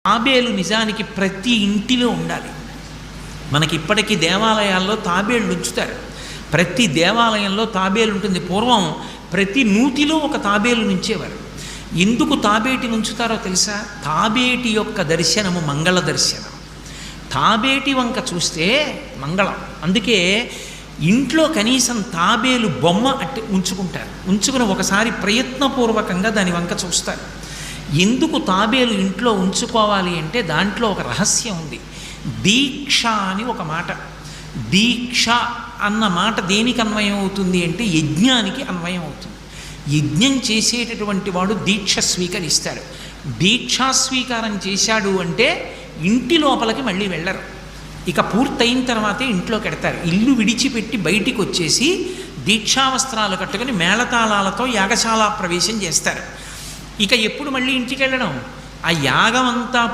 తాబేలు నిజానికి ప్రతి ఇంటిలో ఉండాలి. మనకి ఇప్పటికీ దేవాలయాల్లో తాబేళ్ళు ఉంచుతారు. ప్రతి దేవాలయంలో తాబేలు ఉంటుంది. పూర్వం ప్రతి నూతిలో ఒక తాబేలు నుంచేవారు. ఎందుకు తాబేటిని ఉంచుతారో తెలుసా? తాబేటి యొక్క దర్శనము మంగళ దర్శనం. తాబేటి వంక చూస్తే మంగళం. అందుకే ఇంట్లో కనీసం తాబేలు బొమ్మ అట్టి ఉంచుకుంటారు. ఉంచుకుని ఒకసారి ప్రయత్నపూర్వకంగా దాని వంక చూస్తారు. ఎందుకు తాబేలు ఇంట్లో ఉంచుకోవాలి అంటే దాంట్లో ఒక రహస్యం ఉంది. దీక్ష అని ఒక మాట. దీక్ష అన్న మాట దేనికి అన్వయం అవుతుంది అంటే యజ్ఞానికి అన్వయం అవుతుంది. యజ్ఞం చేసేటటువంటి వాడు దీక్ష స్వీకరిస్తాడు. దీక్షా స్వీకారం చేశాడు అంటే ఇంటి లోపలికి మళ్ళీ వెళ్ళరు. ఇక పూర్తయిన తర్వాతే ఇంట్లోకి వెడతారు. ఇల్లు విడిచిపెట్టి బయటికి వచ్చేసి దీక్షావస్త్రాలు కట్టుకుని మేళతాళాలతో యాగశాల ప్రవేశం చేస్తారు. ఇక ఎప్పుడు మళ్ళీ ఇంటికి వెళ్ళడం? ఆ యాగం అంతా